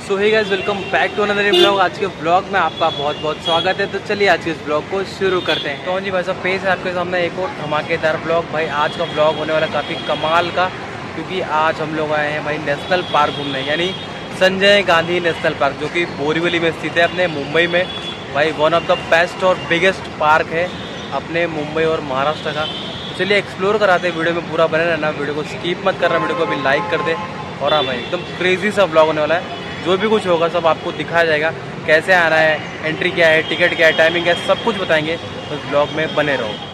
So hey guys, welcome back to another blog. आज के blog में आपका बहुत बहुत स्वागत है। तो चलिए आज के इस ब्लॉग को शुरू करते हैं। तो जी भाई साहब, पेश है आपके सामने एक और धमाकेदार ब्लॉग। भाई आज का ब्लॉग होने वाला काफ़ी कमाल का, क्योंकि आज हम लोग आए हैं भाई नेशनल पार्क घूमने, यानी संजय गांधी नेशनल पार्क, जो कि बोरीवली में स्थित है अपने मुंबई में। भाई वन ऑफ द बेस्ट और बिगेस्ट पार्क है अपने मुंबई और महाराष्ट्र का। तो चलिए एक्सप्लोर कराते हैं। वीडियो में पूरा बने रहना, वीडियो को स्किप मत करना, वीडियो को भी लाइक कर दे। और हाँ भाई, एकदम क्रेजी सा ब्लॉग होने वाला है। जो भी कुछ होगा सब आपको दिखाया जाएगा, कैसे आना है, एंट्री क्या है, टिकट क्या है, टाइमिंग क्या है, सब कुछ बताएंगे। तो इस ब्लॉग में बने रहो।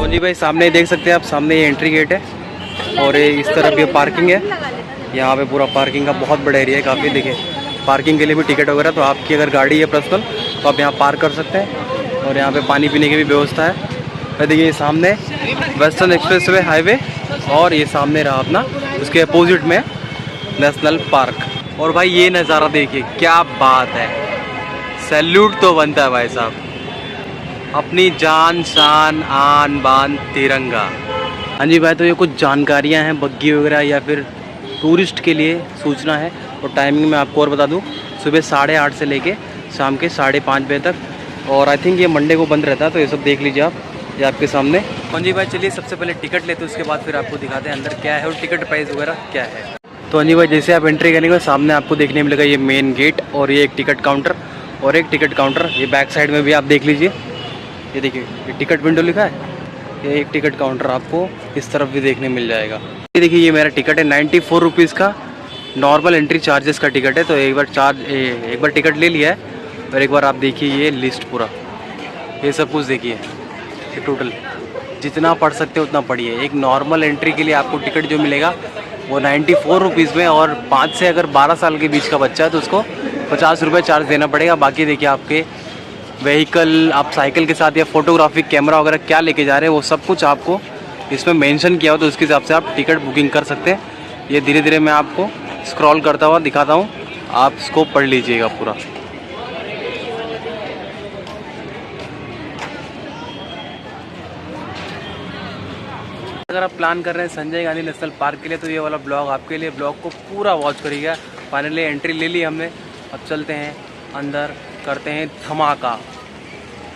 जी भाई, सामने देख सकते हैं आप, सामने ये एंट्री गेट है और ये इस तरफ ये पार्किंग है। यहाँ पे पूरा पार्किंग का बहुत बड़ा एरिया है काफ़ी। देखिए पार्किंग के लिए भी टिकट वगैरह, तो आपकी अगर गाड़ी है पर्सनल तो आप यहाँ पार्क कर सकते हैं। और यहाँ पे पानी पीने की भी व्यवस्था है। और देखिए सामने वेस्टर्न एक्सप्रेसवे हाईवे, और ये सामने रहा अपना, उसके अपोजिट में नेशनल पार्क। और भाई ये नज़ारा देखिए, क्या बात है, सैल्यूट तो बनता है भाई साहब। अपनी जान शान आन बान तिरंगा। हाँ जी भाई, तो ये कुछ जानकारियाँ हैं बग्गी वगैरह या फिर टूरिस्ट के लिए सूचना है। और टाइमिंग मैं आपको और बता दूँ, सुबह 8:30 से लेके शाम के 5:30 बजे तक। और आई थिंक ये मंडे को बंद रहता है, तो ये सब देख लीजिए आप, ये आपके सामने। हाँ जी भाई, चलिए सबसे पहले टिकट लेते हैं, उसके बाद फिर आपको दिखाते हैं अंदर क्या है और टिकट प्राइस वगैरह क्या है। तो हाँ जी भाई, जैसे आप एंट्री करेंगे सामने आपको देखने मिलेगा ये मेन गेट, और ये एक टिकट काउंटर और एक टिकट काउंटर। ये बैक साइड में भी आप देख लीजिए, ये देखिए ये टिकट विंडो लिखा है। ये एक टिकट काउंटर आपको इस तरफ भी देखने मिल जाएगा। ये देखिए ये मेरा टिकट है 94 रुपीज़ का, नॉर्मल एंट्री चार्जेस का टिकट है। तो एक बार टिकट ले लिया है। और एक बार आप देखिए ये लिस्ट पूरा, ये सब कुछ देखिए, ये टोटल जितना पढ़ सकते हो उतना पढ़िए। एक नॉर्मल एंट्री के लिए आपको टिकट जो मिलेगा वो 94 रुपीज़ में, और 5 से अगर 12 साल के बीच का बच्चा है तो उसको 50 रुपये चार्ज देना पड़ेगा। बाकी देखिए आपके व्हीकल, आप साइकिल के साथ या फोटोग्राफिक कैमरा वगैरह क्या लेके जा रहे हैं वो सब कुछ आपको इसमें मेंशन किया हो, तो उसके हिसाब से आप टिकट बुकिंग कर सकते हैं। ये धीरे धीरे मैं आपको स्क्रॉल करता हुआ दिखाता हूँ, आप इसको पढ़ लीजिएगा पूरा। अगर आप प्लान कर रहे हैं संजय गांधी नेशनल पार्क के लिए, तो ये वाला ब्लॉग आपके लिए। ब्लॉग को पूरा वॉच करिएगा। फाइनली एंट्री ले ली हमने, अब चलते हैं अंदर, करते हैं धमाका।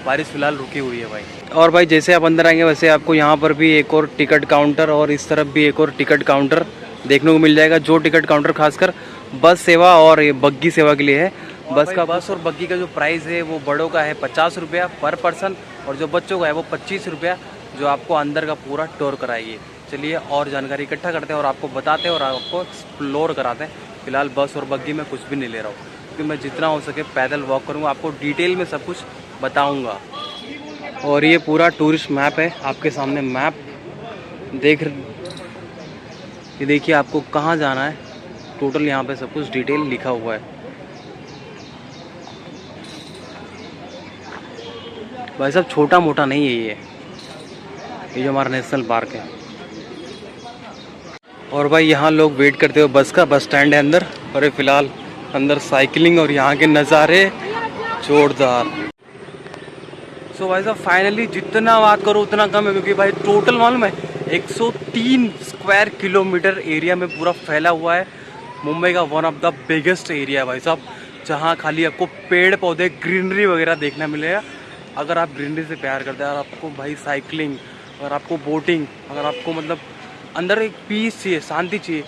बारिश फिलहाल रुकी हुई है भाई। और भाई जैसे आप अंदर आएंगे वैसे आपको यहाँ पर भी एक और टिकट काउंटर और इस तरफ भी एक और टिकट काउंटर देखने को मिल जाएगा। जो टिकट काउंटर खासकर बस सेवा और ये बग्गी सेवा के लिए है। बस और बग्गी का जो प्राइस है वो बड़ों का है 50 रुपया पर पर्सन, और जो बच्चों का है वो 25 रुपया, जो आपको अंदर का पूरा टूर कराएगी। चलिए और जानकारी इकट्ठा करते हैं और आपको बताते हैं और आपको एक्सप्लोर कराते हैं। फिलहाल बस और बग्गी में कुछ भी नहीं ले रहा हूँ, क्योंकि मैं जितना हो सके पैदल वॉक करूँगा, आपको डिटेल में सब कुछ बताऊँगा। और ये पूरा टूरिस्ट मैप है आपके सामने, मैप ये देखिए आपको कहाँ जाना है, टोटल यहाँ पे सब कुछ डिटेल लिखा हुआ है। भाई साहब छोटा मोटा नहीं है ये जो हमारा नेशनल पार्क है। और भाई यहाँ लोग वेट करते हुए बस का, बस स्टैंड है अंदर। और फिलहाल अंदर साइकिलिंग और यहाँ के नज़ारे जोरदार। सो भाई साहब फाइनली जितना बात करो उतना कम है, क्योंकि भाई टोटल मालूम है 103 स्क्वायर किलोमीटर एरिया में पूरा फैला हुआ है। मुंबई का one of the biggest area है भाई साहब, जहाँ खाली आपको पेड़ पौधे ग्रीनरी वगैरह देखना मिलेगा। अगर आप ग्रीनरी से प्यार करते हैं, और आपको भाई साइकिलिंग, अगर आपको बोटिंग, अगर आपको मतलब अंदर एक पीस चाहिए, शांति चाहिए,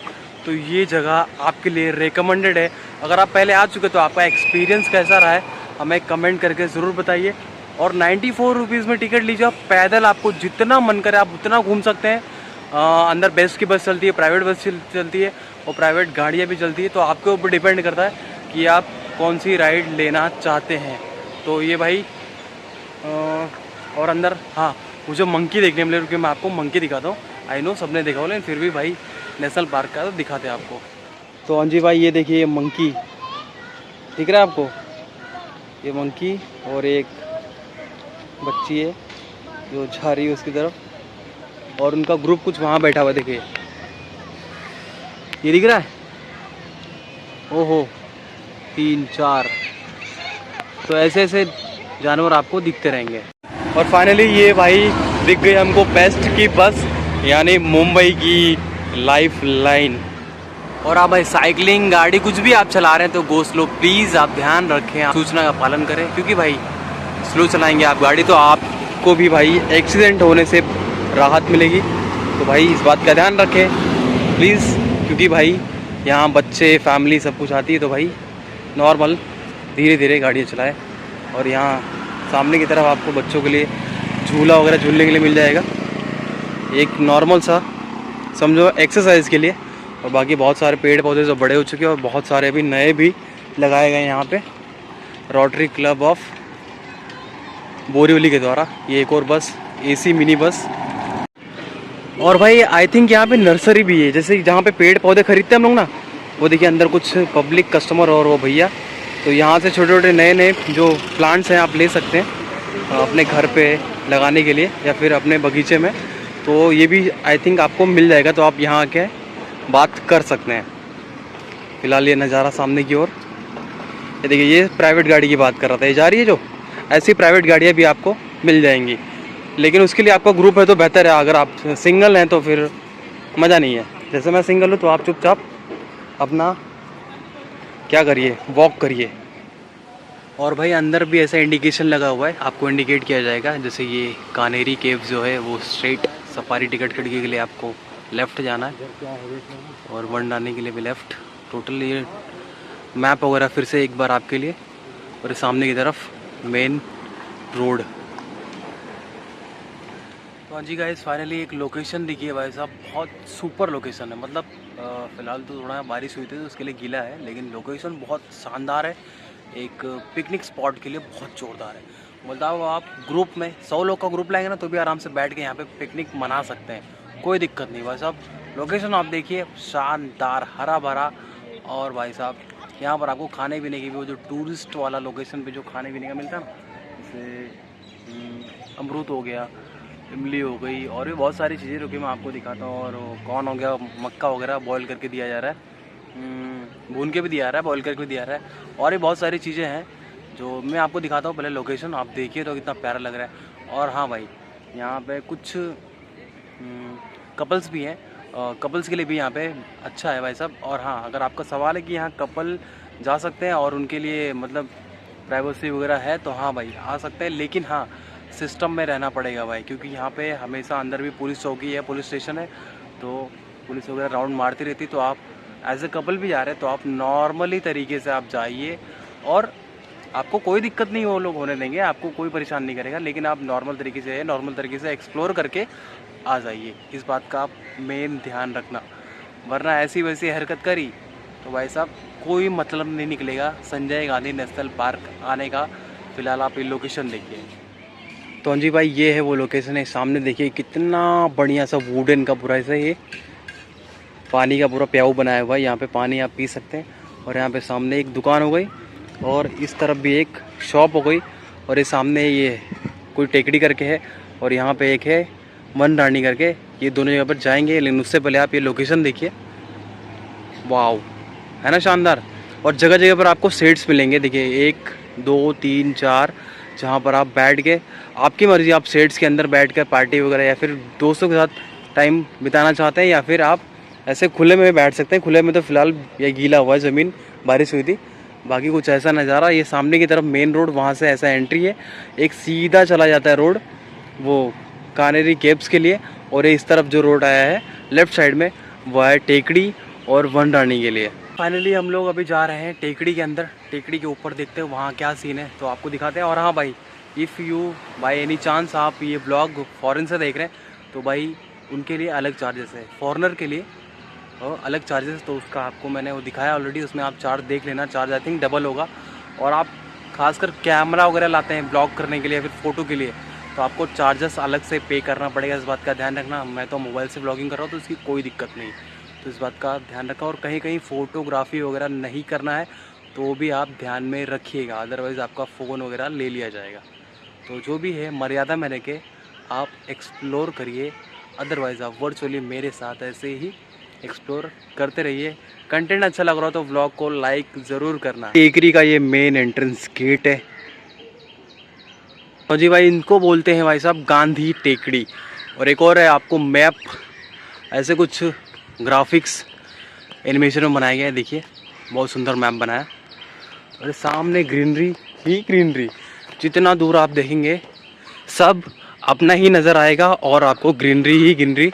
तो ये जगह आपके लिए रिकमेंडेड है। अगर आप पहले आ चुके तो आपका एक्सपीरियंस कैसा रहा है हमें कमेंट करके ज़रूर बताइए। और 94 रुपीज़ में टिकट लीजिए आप, पैदल आपको जितना मन करे आप उतना घूम सकते हैं। अंदर बेस्ट की बस चलती है, प्राइवेट बस चलती है, और प्राइवेट गाड़ियाँ भी चलती है। तो आपके ऊपर डिपेंड करता है कि आप कौन सी राइड लेना चाहते हैं। तो ये भाई और अंदर हाँ मुझे मंकी देखने मिले, क्योंकि मैं आपको मंकी दिखाता हूँ। आई नो सबने देखा हो, लेकिन फिर भी भाई नेशनल पार्क का तो दिखाते हैं आपको। तो हाँ जी भाई, ये देखिए ये मंकी दिख रहा है आपको, ये मंकी और एक बच्ची है जो जा रही है उसकी तरफ, और उनका ग्रुप कुछ वहाँ बैठा हुआ देखिए, ये दिख रहा है। ओहो 3 4, तो ऐसे ऐसे जानवर आपको दिखते रहेंगे। और फाइनली ये भाई दिख गई हमको बेस्ट की बस, यानी मुंबई की लाइफ लाइन। और आप भाई साइकिलिंग गाड़ी कुछ भी आप चला रहे हैं तो गो स्लो प्लीज़, आप ध्यान रखें, आप सूचना का पालन करें, क्योंकि भाई स्लो चलाएंगे आप गाड़ी तो आपको भी भाई एक्सीडेंट होने से राहत मिलेगी। तो भाई इस बात का ध्यान रखें प्लीज़, क्योंकि भाई यहाँ बच्चे फैमिली सब कुछ आती है, तो भाई नॉर्मल धीरे धीरे गाड़ियाँ चलाएं। और यहाँ सामने की तरफ आपको बच्चों के लिए झूला वगैरह झूलने के लिए मिल जाएगा, एक नॉर्मल सा समझो एक्सरसाइज के लिए। और बाकी बहुत सारे पेड़ पौधे जो बड़े हो चुके हैं और बहुत सारे अभी नए भी लगाए गए यहाँ पे रोटरी क्लब ऑफ बोरीवली के द्वारा। ये एक और बस एसी मिनी बस। और भाई आई थिंक यहाँ पे नर्सरी भी है, जैसे जहाँ पे पेड़ पौधे खरीदते हैं हम लोग ना, वो देखिए अंदर कुछ पब्लिक कस्टमर और वो भैया, तो यहाँ से छोटे छोटे नए नए जो प्लांट्स हैं आप ले सकते हैं अपने घर पे लगाने के लिए या फिर अपने बगीचे में। तो ये भी आई थिंक आपको मिल जाएगा, तो आप यहाँ आके बात कर सकते हैं। फिलहाल ये नज़ारा सामने की ओर, ये देखिए ये प्राइवेट गाड़ी की बात कर रहा था, ये जा रही है जो, ऐसी प्राइवेट गाड़ियाँ भी आपको मिल जाएंगी, लेकिन उसके लिए आपका ग्रुप है तो बेहतर है। अगर आप सिंगल हैं तो फिर मज़ा नहीं है, जैसे मैं सिंगल हूँ तो आप चुपचाप अपना क्या करिए, वॉक करिए। और भाई अंदर भी ऐसा इंडिकेशन लगा हुआ है, आपको इंडिकेट किया जाएगा, जैसे ये कानेरी केव्स जो है वो स्ट्रेट सफारी टिकट खिड़की के लिए आपको लेफ़्ट जाना है और वन डालने के लिए भी लेफ़्ट। टोटल ये मैप वगैरह फिर से एक बार आपके लिए, और सामने की तरफ मेन रोड। तो हाँ जी गाइस फाइनली एक लोकेशन दिखी है भाई साहब, बहुत सुपर लोकेशन है। मतलब फ़िलहाल तो थोड़ा बारिश हुई थी तो उसके लिए गीला है, लेकिन लोकेशन बहुत शानदार है, एक पिकनिक स्पॉट के लिए बहुत ज़ोरदार है। मतलब आप ग्रुप में 100 लोग का ग्रुप लाएंगे ना तो भी आराम से बैठ के यहाँ पे पिकनिक मना सकते हैं, कोई दिक्कत नहीं भाई साहब। लोकेशन आप देखिए शानदार, हरा भरा, और भाई साहब यहाँ पर आपको खाने पीने की भी, वो जो टूरिस्ट वाला लोकेशन पे जो खाने पीने का मिलता है ना, जैसे अमरूद हो गया, इमली हो गई, और भी बहुत सारी चीज़ें रुकी मैं आपको दिखाता हूँ। और कॉर्न हो गया, मक्का वगैरह बॉईल करके दिया जा रहा है, भून के भी दिया रहा है, बॉईल करके भी दिया रहा है, और भी बहुत सारी चीज़ें हैं जो मैं आपको दिखाता हूँ। पहले लोकेशन आप देखिए तो कितना प्यारा लग रहा है। और हाँ भाई यहाँ पे कुछ कपल्स भी हैं, कपल्स के लिए भी यहाँ पे अच्छा है भाई साहब। और हाँ अगर आपका सवाल है कि यहाँ कपल जा सकते हैं और उनके लिए मतलब प्राइवेसी वगैरह है, तो हाँ भाई आ सकते हैं, लेकिन हाँ सिस्टम में रहना पड़ेगा भाई, क्योंकि यहाँ पे हमेशा अंदर भी पुलिस चौकी है, पुलिस स्टेशन है, तो पुलिस वगैरह राउंड मारती रहती। तो आप एज ए कपल भी जा रहे हैं तो आप नॉर्मली तरीके से आप जाइए, और आपको कोई दिक्कत नहीं वो लोग होने देंगे, आपको कोई परेशान नहीं करेगा, लेकिन आप नॉर्मल तरीके से एक्सप्लोर करके आ जाइए। इस बात का आप मेन ध्यान रखना, वरना ऐसी वैसी हरकत करी तो भाई साहब कोई मतलब नहीं निकलेगा संजय गांधी नेशनल पार्क आने का। फ़िलहाल आप ये लोकेशन देखिए। तो जी भाई ये है वो लोकेशन है, सामने देखिए कितना बढ़िया सा वुडन का पूरा ऐसा ये पानी का पूरा प्याऊ बनाया हुआ है, यहाँ पे पानी आप पी सकते हैं। और यहाँ पे सामने एक दुकान हो गई, और इस तरफ भी एक शॉप हो गई, और ये सामने ये कोई टेकड़ी करके है, और यहाँ पे एक है वन रानी करके। ये दोनों जगह पर जाएंगे, लेकिन उससे पहले आप ये लोकेशन देखिए, वाव है ना शानदार। और जगह जगह पर आपको सेट्स मिलेंगे, देखिए 1 2 3 4, जहाँ पर आप बैठ के आपकी मर्ज़ी, आप सेट्स के अंदर बैठ कर पार्टी वगैरह या फिर दोस्तों के साथ टाइम बिताना चाहते हैं, या फिर आप ऐसे खुले में बैठ सकते हैं। खुले में तो फ़िलहाल ये गीला हुआ है ज़मीन, बारिश हुई थी, बाकी कुछ ऐसा नज़ारा। ये सामने की तरफ मेन रोड, वहाँ से ऐसा एंट्री है, एक सीधा चला जाता है रोड वो कानेरी केव्स के लिए, और ये इस तरफ जो रोड आया है लेफ़्ट साइड में वह है टेकड़ी और वन रानी के लिए। फाइनली हम लोग अभी जा रहे हैं टेकड़ी के अंदर, टेकड़ी के ऊपर देखते हैं वहाँ क्या सीन है, तो आपको दिखाते हैं। और हाँ भाई if you by any chance आप ये ब्लॉग फॉरेन से देख रहे हैं तो भाई उनके लिए अलग चार्जेस है, फॉरेनर के लिए और अलग चार्जेस, तो उसका आपको मैंने वो दिखाया ऑलरेडी, उसमें आप चार्ज देख लेना, चार्ज आई थिंक डबल होगा। और आप खासकर कैमरा वगैरह लाते हैं ब्लॉग करने के लिए या फिर फ़ोटो के लिए, तो आपको चार्जेस अलग से पे करना पड़ेगा, इस बात का ध्यान रखना। मैं तो मोबाइल से ब्लॉगिंग कर रहा हूँ तो इसकी कोई दिक्कत नहीं, तो इस बात का ध्यान रखा। और कहीं कहीं फ़ोटोग्राफी वगैरह नहीं करना है तो वो भी आप ध्यान में रखिएगा, अदरवाइज़ आपका फ़ोन वगैरह ले लिया जाएगा। तो जो भी है मर्यादा में रह के आप एक्सप्लोर करिए, अदरवाइज़ आप वर्चुअली मेरे साथ ऐसे ही एक्सप्लोर करते रहिए। कंटेंट अच्छा लग रहा हो तो व्लॉग को लाइक ज़रूर करना। टेकरी का ये मेन एंट्रेंस गेट है। तो जी भाई इनको बोलते हैं भाई साहब गांधी टेकड़ी। और एक और है आपको मैप, ऐसे कुछ ग्राफिक्स एनिमेशन में बनाया गया है, देखिए बहुत सुंदर मैप बनाया। और सामने ग्रीनरी ही ग्रीनरी, जितना दूर आप देखेंगे सब अपना ही नज़र आएगा और आपको ग्रीनरी ही ग्रीनरी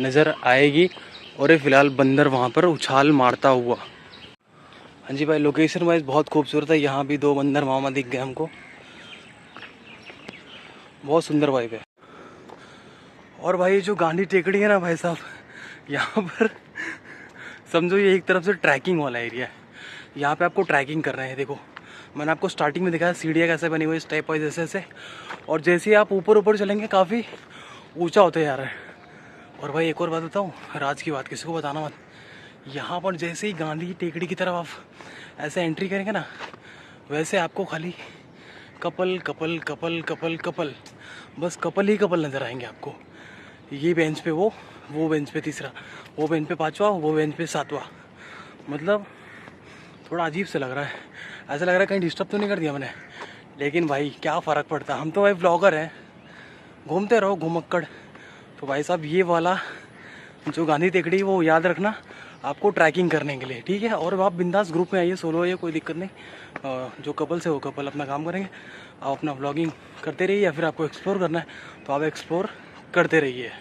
नज़र आएगी। और ये फ़िलहाल बंदर वहाँ पर उछाल मारता हुआ। हाँ जी भाई लोकेशन वाइज बहुत खूबसूरत है। यहाँ भी 2 बंदर मामा दिख गए हमको, बहुत सुंदर वाइब है। और भाई जो गांधी टेकड़ी है ना भाई साहब, यहाँ पर समझो ये एक तरफ से ट्रैकिंग वाला एरिया है। यहाँ पे आपको ट्रैकिंग कर रहे हैं। देखो मैंने आपको स्टार्टिंग में दिखाया सीढ़ियाँ कैसे बनी हुई, स्टेप वाइज ऐसे ऐसे। और जैसे ही आप ऊपर ऊपर चलेंगे काफ़ी ऊंचा होते जा रहा है। और भाई एक और बात बताऊँ, राज की बात किसी को बताना मत। यहाँ पर जैसे ही गांधी टेकड़ी की तरफ आप ऐसे एंट्री करेंगे ना, वैसे आपको खाली couple couple couple couple couple, बस कपल ही कपल नज़र आएंगे आपको। ये बेंच पे वो बेंच पे तीसरा, वो बेंच पे 5वां, वो बेंच पे 7वां। मतलब थोड़ा अजीब से लग रहा है, ऐसा लग रहा है कहीं डिस्टर्ब तो नहीं कर दिया मैंने। लेकिन भाई क्या फ़र्क पड़ता, हम तो भाई व्लॉगर हैं, घूमते रहो घुमक्कड़। तो भाई साहब ये वाला जो गांधी टेकड़ी वो याद रखना आपको ट्रैकिंग करने के लिए, ठीक है। और आप बिंदास ग्रुप में आइए, सोलो आइए, कोई दिक्कत नहीं। जो कपल से वो कपल अपना काम करेंगे, आप अपना व्लॉगिंग करते रहिए। या फिर आपको एक्सप्लोर करना है तो आप एक्सप्लोर करते रहिए।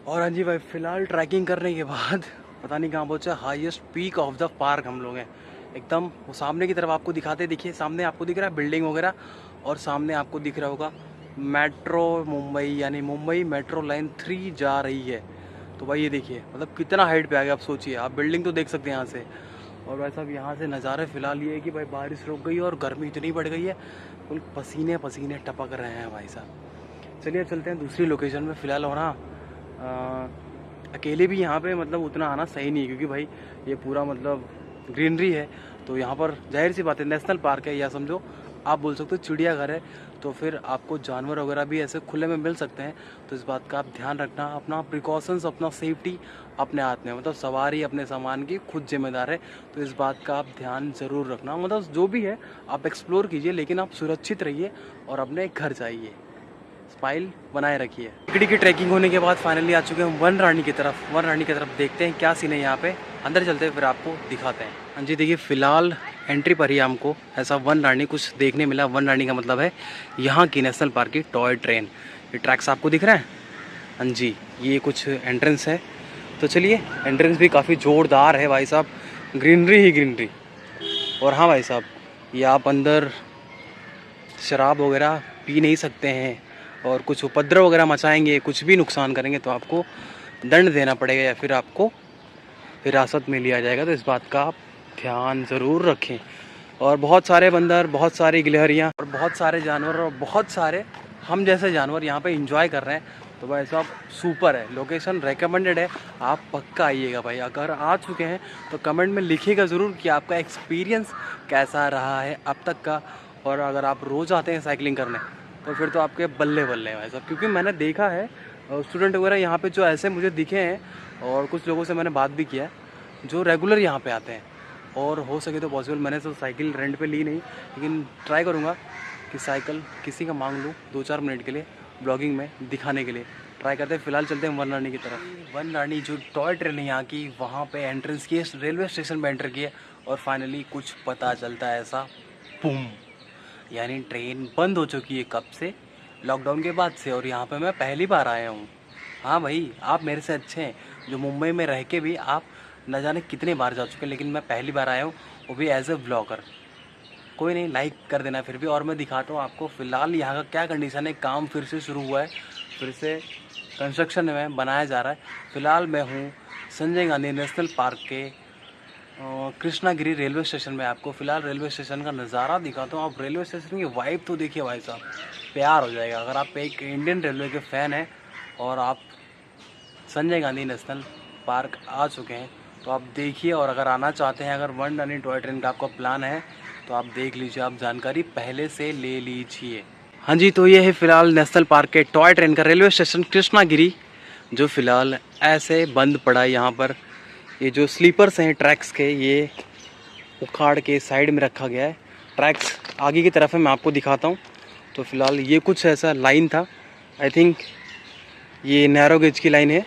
और हाँ जी भाई फ़िलहाल ट्रैकिंग करने के बाद पता नहीं कहाँ पहुँचा, highest peak of the park हम लोग हैं एकदम। वो सामने की तरफ आपको दिखाते, देखिए सामने आपको दिख रहा है बिल्डिंग वगैरह, और सामने आपको दिख रहा होगा मेट्रो मुंबई, यानी मुंबई मेट्रो लाइन 3 जा रही है। तो भाई ये देखिए मतलब कितना हाइट पे आ गया, आप सोचिए। आप बिल्डिंग तो देख सकते हैं यहाँ से। और भाई साहब यहाँ से नज़ारे फ़िलहाल ये है कि भाई बारिश रुक गई और गर्मी इतनी बढ़ गई है, फुल पसीने पसीने टपक रहे हैं भाई साहब। चलिए चलते हैं दूसरी लोकेशन में। फ़िलहाल होना अकेले भी यहाँ पे मतलब उतना आना सही नहीं है, क्योंकि भाई ये पूरा मतलब ग्रीनरी है। तो यहाँ पर जाहिर सी बात है नेशनल पार्क है, या समझो आप बोल सकते हो चिड़ियाघर है। तो फिर आपको जानवर वगैरह भी ऐसे खुले में मिल सकते हैं। तो इस बात का आप ध्यान रखना, अपना प्रिकॉशंस, अपना सेफ्टी अपने हाथ में, मतलब सवारी अपने सामान की खुद जिम्मेदार है। तो इस बात का आप ध्यान ज़रूर रखना। मतलब जो भी है आप एक्सप्लोर कीजिए, लेकिन आप सुरक्षित रहिए और अपने घर जाइए, स्माइल बनाए रखिए। टिकड़ी की ट्रैकिंग होने के बाद फाइनली आ चुके हैं वन रानी की तरफ। वन रानी की तरफ देखते हैं क्या सीन है यहाँ पे, अंदर चलते हैं फिर आपको दिखाते हैं। हाँ जी देखिए फ़िलहाल एंट्री पर ही हमको ऐसा वन रानी कुछ देखने मिला। वन रानी का मतलब है यहाँ की नेशनल पार्क की टॉय ट्रेन। ये ट्रैक्स आपको दिख रहे हैं, हाँ जी ये कुछ एंट्रेंस है। तो चलिए, एंट्रेंस भी काफ़ी ज़ोरदार है भाई साहब, ग्रीनरी ही ग्रीनरी। और हाँ भाई साहब, ये आप अंदर शराब वगैरह पी नहीं सकते हैं, और कुछ उपद्रव वगैरह मचाएंगे, कुछ भी नुकसान करेंगे तो आपको दंड देना पड़ेगा या फिर आपको हिरासत में लिया जाएगा। तो इस बात का आप ध्यान ज़रूर रखें। और बहुत सारे बंदर, बहुत सारी गिलहरियाँ और बहुत सारे जानवर और बहुत सारे हम जैसे जानवर यहाँ पे एंजॉय कर रहे हैं। तो भाई साहब सुपर है, लोकेशन रेकमेंडेड है, आप पक्का आइएगा भाई। अगर आ चुके हैं तो कमेंट में लिखिएगा ज़रूर कि आपका एक्सपीरियंस कैसा रहा है अब तक का। और अगर आप रोज़ आते हैं साइकिलिंग करने तो फिर तो आपके बल्ले बल्ले हैं भाई साहब, क्योंकि मैंने देखा है स्टूडेंट वगैरह यहाँ पे जो ऐसे मुझे दिखे हैं, और कुछ लोगों से मैंने बात भी किया है जो रेगुलर यहाँ पे आते हैं। और हो सके तो पॉसिबल, मैंने तो साइकिल रेंट पे ली नहीं, लेकिन ट्राई करूँगा कि साइकिल किसी का मांग लूँ 2-4 मिनट के लिए ब्लॉगिंग में दिखाने के लिए। ट्राई करते हैं। फ़िलहाल चलते हैं वन रानी की तरफ। वन रानी जो टॉय ट्रेन है यहाँ की, वहाँ पे एंट्रेंस की, रेलवे स्टेशन पे एंटर किए और फाइनली कुछ पता चलता है ऐसा, बूम, यानी ट्रेन बंद हो चुकी है कब से, लॉकडाउन के बाद से। और यहाँ पे मैं पहली बार आया हूँ। हाँ भाई आप मेरे से अच्छे हैं, जो मुंबई में रह के भी आप न जाने कितने बार जा चुके हैं, लेकिन मैं पहली बार आया हूँ, वो भी एज ए व्लॉगर। कोई नहीं, लाइक कर देना फिर भी। और मैं दिखाता हूँ आपको फ़िलहाल यहाँ का क्या कंडीशन है। काम फिर से शुरू हुआ है, फिर से कंस्ट्रक्शन में बनाया जा रहा है। फ़िलहाल मैं हूँ संजय गांधी नेशनल पार्क के कृष्णागिरी रेलवे स्टेशन में। आपको फ़िलहाल रेलवे स्टेशन का नज़ारा दिखाता हूँ। आप रेलवे स्टेशन की वाइब तो देखिए भाई साहब, प्यार हो जाएगा। अगर आप एक इंडियन रेलवे के फ़ैन हैं और आप संजय गांधी नेशनल पार्क आ चुके हैं तो आप देखिए। और अगर आना चाहते हैं, अगर वन रानी टॉय ट्रेन का आपका प्लान है तो आप देख लीजिए, आप जानकारी पहले से ले लीजिए। हाँ जी, तो ये है फ़िलहाल नेशनल पार्क के टॉय ट्रेन का रेलवे स्टेशन कृष्णागिरी, जो फ़िलहाल ऐसे बंद पड़ा है। यहाँ पर ये जो स्लीपर्स हैं ट्रैक्स के, ये उखाड़ के साइड में रखा गया है। ट्रैक्स आगे की तरफ है, मैं आपको दिखाता हूँ। तो फ़िलहाल ये कुछ ऐसा लाइन था, आई थिंक ये नैरो गेज की लाइन है,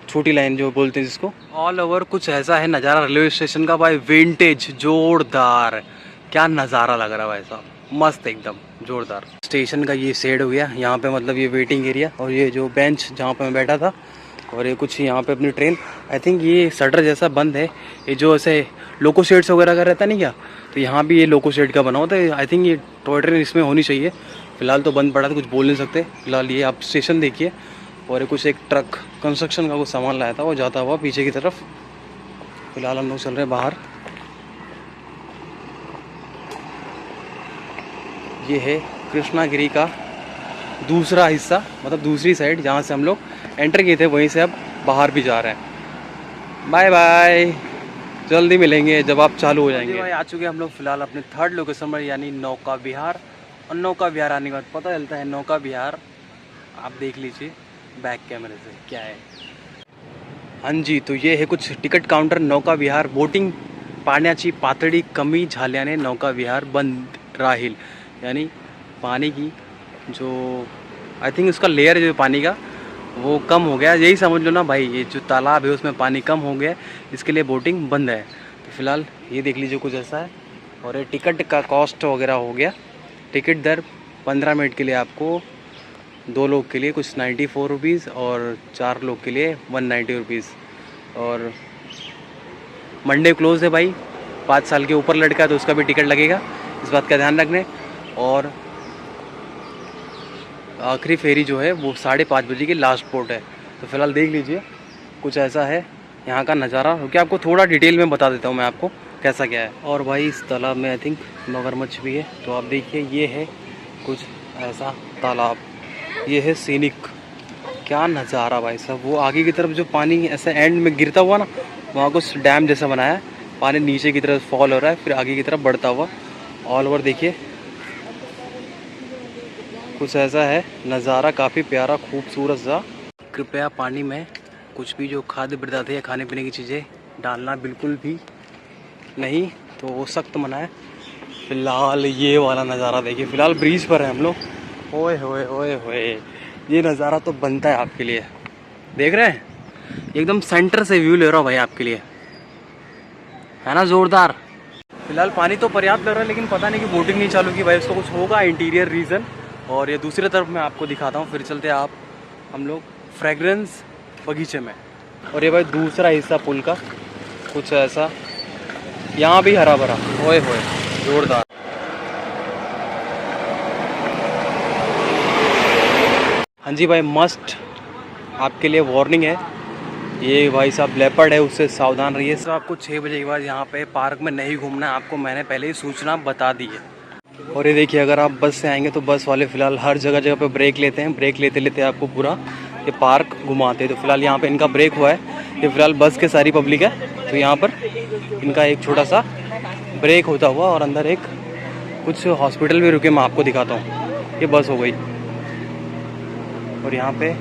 छोटी लाइन जो बोलते हैं जिसको। ऑल ओवर कुछ ऐसा है नज़ारा रेलवे स्टेशन का भाई, विंटेज जोरदार, क्या नज़ारा लग रहा है भाई साहब, मस्त एकदम जोरदार। स्टेशन का ये शेड हो गया, यहाँ पे मतलब ये वेटिंग एरिया, और ये जो बेंच जहाँ पे मैं बैठा था, और ये कुछ यहाँ पे अपनी ट्रेन, आई थिंक ये शटर जैसा बंद है, ये जो ऐसे लोको शेड्स वगैरह का रहता नहीं क्या, तो यहाँ भी ये लोको शेड का बना होता है। आई थिंक ये टॉय ट्रेन इसमें होनी चाहिए। फिलहाल तो बंद पड़ा था, कुछ बोल नहीं सकते। फिलहाल ये आप स्टेशन देखिए, और ये कुछ एक ट्रक कंस्ट्रक्शन का कुछ सामान लाया था, वो जाता हुआ पीछे की तरफ। फिलहाल हम लोग चल रहे हैं बाहर। ये है कृष्णागिरी का दूसरा हिस्सा, मतलब दूसरी साइड जहाँ से हम लोग एंटर किए थे, वहीं से अब बाहर भी जा रहे हैं। बाय बाय, जल्दी मिलेंगे जब आप चालू हो जाएंगे। भाई आ चुके हैं हम लोग फिलहाल अपने थर्ड लोकेशन पर, यानी नौका विहार। और नौका विहार आने के बाद पता चलता है नौका विहार, आप देख लीजिए बैक कैमरे से क्या है। हाँ जी, तो ये है कुछ टिकट काउंटर नौका विहार बोटिंग पाण्याची पातळी कमी झाल्याने नौका विहार बंद राहील, यानी पानी की जो आई थिंक उसका लेयर जो पानी का वो कम हो गया, यही समझ लो ना भाई। ये जो तालाब है उसमें पानी कम हो गया, इसके लिए बोटिंग बंद है। तो फिलहाल ये देख लीजिए कुछ ऐसा है। और ये टिकट का कॉस्ट वगैरह हो गया, टिकट दर 15 मिनट के लिए आपको 2 लोग के लिए कुछ 94 रुपीज़, और 4 लोग के लिए 190 रुपीज़। और मंडे क्लोज है भाई, 5 साल के ऊपर लड़का है तो उसका भी टिकट लगेगा, इस बात का ध्यान रखने। और आखिरी फेरी जो है वो 5:30 बजे की लास्ट बोट है। तो फिलहाल देख लीजिए कुछ ऐसा है यहाँ का नज़ारा, क्योंकि आपको थोड़ा डिटेल में बता देता हूँ मैं आपको कैसा क्या है। और भाई इस तालाब में आई थिंक मगरमच्छ भी है, तो आप देखिए ये है कुछ ऐसा तालाब, ये है सीनिक, क्या नज़ारा भाई साहब। वो आगे की तरफ जो पानी ऐसे एंड में गिरता हुआ ना, वहाँ कुछ डैम जैसा बनाया है, पानी नीचे की तरफ फॉल हो रहा है, फिर आगे की तरफ बढ़ता हुआ। ऑल ओवर देखिए कुछ ऐसा है नज़ारा, काफ़ी प्यारा खूबसूरत सा। कृपया पानी में कुछ भी जो खाद्य पदार्थ या खाने पीने की चीज़ें डालना बिल्कुल भी नहीं, तो वो सख्त मना है। फ़िलहाल ये वाला नज़ारा देखिए, फ़िलहाल ब्रिज पर है हम लोग। ओए होए ओए होए, ये नज़ारा तो बनता है आपके लिए, देख रहे हैं एकदम सेंटर से व्यू ले रहा हूँ भाई आपके लिए, है ना ज़ोरदार। फ़िलहाल पानी तो पर्याप्त लग रहा है, लेकिन पता नहीं कि बोटिंग नहीं चालू की भाई, उसको कुछ होगा इंटीरियर रीज़न। और ये दूसरी तरफ मैं आपको दिखाता हूँ, फिर चलते हैं हम लोग फ्रेगरेंस बगीचे में। और ये भाई दूसरा हिस्सा पुल का कुछ ऐसा, यहाँ भी हरा भरा, ओए होए जोरदार। हाँ जी भाई, मस्ट आपके लिए वार्निंग है, ये भाई साहब लेपर्ड है, उससे सावधान रहिए। तो आपको 6 बजे के बाद यहाँ पे पार्क में नहीं घूमना है, आपको मैंने पहले ही सूचना बता दी है। और ये देखिए अगर आप बस से आएंगे तो बस वाले फ़िलहाल हर जगह पे ब्रेक लेते हैं, ब्रेक लेते लेते आपको पूरा ये पार्क घुमाते हैं। तो फिलहाल यहाँ पे इनका ब्रेक हुआ है, ये फिलहाल बस के सारी पब्लिक है, तो यहाँ पर इनका एक छोटा सा ब्रेक होता हुआ, और अंदर एक कुछ हॉस्पिटल भी रुके, मैं आपको दिखाता हूँ। ये बस हो गई, और यहाँ पे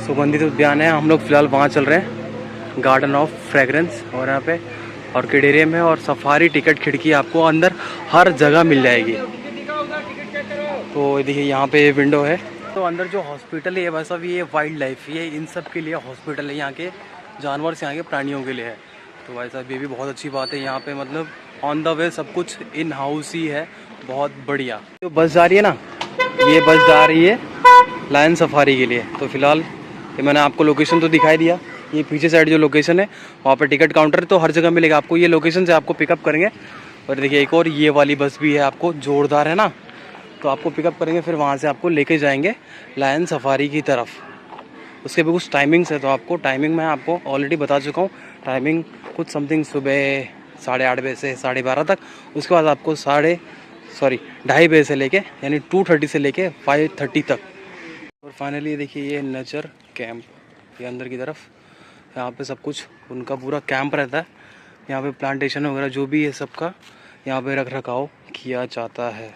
सुगंधित उद्यान है, हम लोग फ़िलहाल वहाँ चल रहे हैं, गार्डन ऑफ फ्रेगरेंस। और यहाँ पे ऑर्किड एरियम है, और सफारी टिकट खिड़की आपको अंदर हर जगह मिल जाएगी। तो देखिए यहाँ पे ये विंडो है, तो अंदर जो हॉस्पिटल है वैसा भी ये वाइल्ड लाइफ, ये इन सब के लिए हॉस्पिटल है, यहाँ के जानवर से यहाँ के प्राणियों के लिए है। तो भाई साहब ये भी बहुत अच्छी बात है, यहाँ पे मतलब ऑन द वे सब कुछ इन हाउस ही है, बहुत बढ़िया। जो बस जा रही है ना, ये बस जा रही है लायन सफारी के लिए। तो फिलहाल ये मैंने आपको लोकेशन तो दिखाई दिया, ये पीछे साइड जो लोकेशन है वहाँ पर टिकट काउंटर है, तो हर जगह मिलेगा आपको, ये लोकेशन से आपको पिकअप करेंगे। और देखिए एक और ये वाली बस भी है, आपको जोरदार है ना, तो आपको पिकअप करेंगे, फिर वहाँ से आपको लेके जाएंगे लायन सफारी की तरफ। उसके भी कुछ टाइमिंग्स है, तो आपको टाइमिंग मैं आपको ऑलरेडी बता चुका हूँ। टाइमिंग कुछ समथिंग सुबह 8:30 बजे से 12:30 तक, उसके बाद आपको 2:30 बजे से लेके यानी 2:30 से लेके 5:30 तक। और फाइनली देखिए ये नेचर कैंप, ये अंदर की तरफ, यहाँ पे सब कुछ उनका पूरा कैंप रहता है, यहाँ पे प्लांटेशन वगैरह जो भी है सबका यहाँ पे रख रखाव किया जाता है।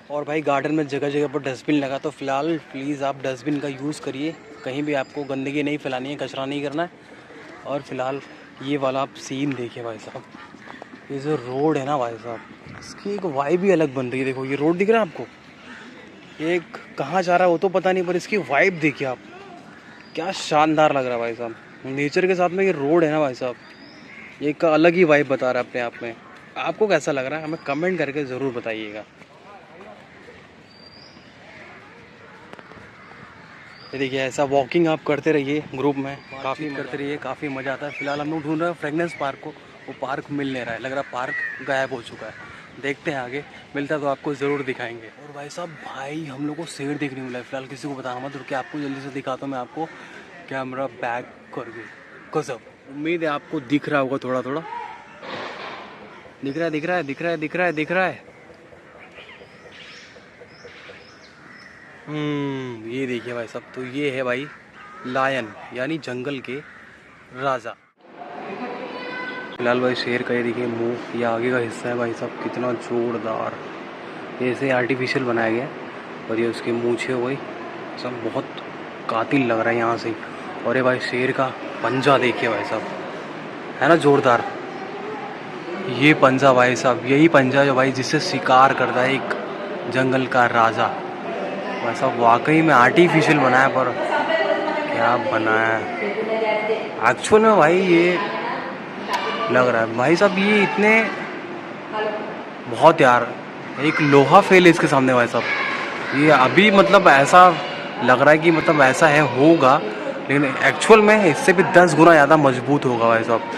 और भाई गार्डन में जगह जगह पर डस्टबिन लगा, तो फिलहाल प्लीज़ आप डस्टबिन का यूज़ करिए। कहीं भी आपको गंदगी नहीं फैलानी है, कचरा नहीं करना है। और फिलहाल ये वाला आप सीन देखिए भाई साहब, ये जो रोड है ना भाई साहब, इसकी एक वाइब भी अलग बन रही है। देखो ये रोड दिख रहा है आपको, एक कहाँ जा रहा है वो तो पता नहीं, पर इसकी वाइब देखिए आप, क्या शानदार लग रहा है भाई साहब। नेचर के साथ में ये रोड है ना भाई साहब, ये एक अलग ही वाइब बता रहा है अपने आप में। आपको कैसा लग रहा है हमें कमेंट करके ज़रूर बताइएगा। ये देखिए ऐसा वॉकिंग आप करते रहिए ग्रुप में, काफ़ी करते रहिए, काफ़ी मज़ा आता है। फिलहाल हम लोग ढूंढ रहे हैं फ्रेगनेंस पार्क को, वो पार्क मिल नहीं रहा है, लग रहा है पार्क गायब हो चुका है। देखते हैं आगे मिलता है तो आपको ज़रूर दिखाएंगे। और भाई साहब भाई हम लोग को शेर देखने मिला है, फिलहाल किसी को बताना मत, रुक आपको जल्दी से दिखाता हूँ मैं आपको कैमरा बैक करके। कसम उम्मीद है आपको दिख रहा होगा, थोड़ा थोड़ा दिख रहा है, दिख रहा है, दिख रहा है, दिख रहा है, दिख रहा है। ये देखिए भाई साहब, तो ये है भाई लायन यानी जंगल के राजा। फिलहाल भाई शेर का ये देखिए मुंह, ये आगे का हिस्सा है भाई साहब, कितना जोरदार, ये ऐसे आर्टिफिशियल बनाया गया है। और ये उसके मूछे हुई सब बहुत कातिल लग रहा है यहाँ से ही। और ये भाई शेर का पंजा देखिए भाई साहब, है ना जोरदार। ये पंजा भाई साहब, यही पंजा जो भाई जिससे शिकार करता है एक जंगल का राजा। भाई साहब वाकई में आर्टिफिशियल बनाया, पर क्या बनाया है एक्चुअल में भाई, ये लग रहा है भाई साहब ये इतने बहुत यार, एक लोहा फेल है इसके सामने भाई साहब। ये अभी मतलब ऐसा लग रहा है कि मतलब ऐसा है होगा, लेकिन एक्चुअल में इससे भी 10 गुना ज़्यादा मजबूत होगा भाई साहब,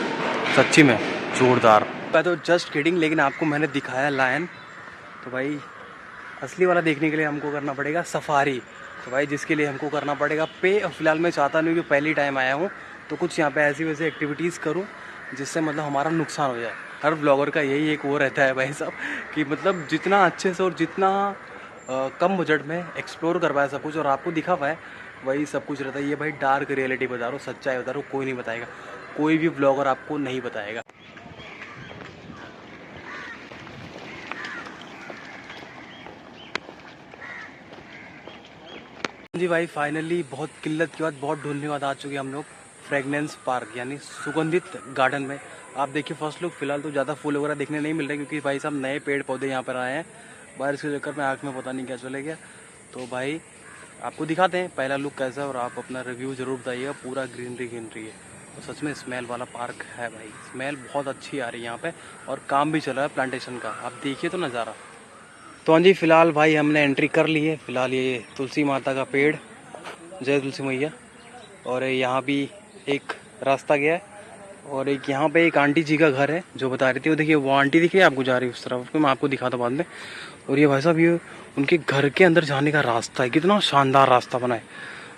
सच्ची में जोरदार। मैं तो जस्ट किडिंग, लेकिन आपको मैंने दिखाया लायन, तो भाई असली वाला देखने के लिए हमको करना पड़ेगा सफारी। तो भाई जिसके लिए हमको करना पड़ेगा पे। और फिलहाल मैं चाहता नहीं कि पहली टाइम आया हूँ तो कुछ यहाँ पे ऐसी वैसी एक्टिविटीज़ करूँ जिससे मतलब हमारा नुकसान हो जाए। हर ब्लॉगर का यही एक वो रहता है भाई साहब कि मतलब जितना अच्छे से और जितना कम बजट में एक्सप्लोर कर पाए सब कुछ और आपको दिखा पाए, वही सब कुछ रहता है। ये भाई डार्क रियलिटी बता रहा हूँ, सच्चाई बता रहा हूँ, कोई नहीं बताएगा, कोई भी ब्लॉगर आपको नहीं बताएगा। जी भाई फाइनली बहुत किल्लत के बाद, बहुत ढूंढने के बाद आ चुके हम लोग फ्रेगनेंस पार्क यानी सुगंधित गार्डन में। आप देखिए फर्स्ट लुक, फिलहाल तो ज़्यादा फूल वगैरह देखने नहीं मिल रहे क्योंकि भाई साहब नए पेड़ पौधे यहाँ पर आए हैं, बारिश के चक्कर में आँख में पता नहीं क्या चले गया। तो भाई आपको दिखाते हैं पहला लुक कैसा है और आप अपना रिव्यू ज़रूर बताइएगा। पूरा ग्रीनरी ग्रीनरी है और सच में स्मेल वाला पार्क है भाई, स्मेल बहुत अच्छी आ रही है यहाँ पर और काम भी चल रहा है प्लांटेशन का, आप देखिए तो नज़ारा। तो हाँ जी फिलहाल भाई हमने एंट्री कर ली है। फिलहाल ये तुलसी माता का पेड़, जय तुलसी मैया, और यहाँ भी एक रास्ता गया है और एक यहाँ पे एक आंटी जी का घर है जो बता रही थी। वो देखिए वो आंटी दिख रही है आपको जा रही है उस तरफ, मैं आपको दिखाता बाद में। और ये भाई साहब ये उनके घर के अंदर जाने का रास्ता है, कितना शानदार रास्ता बना है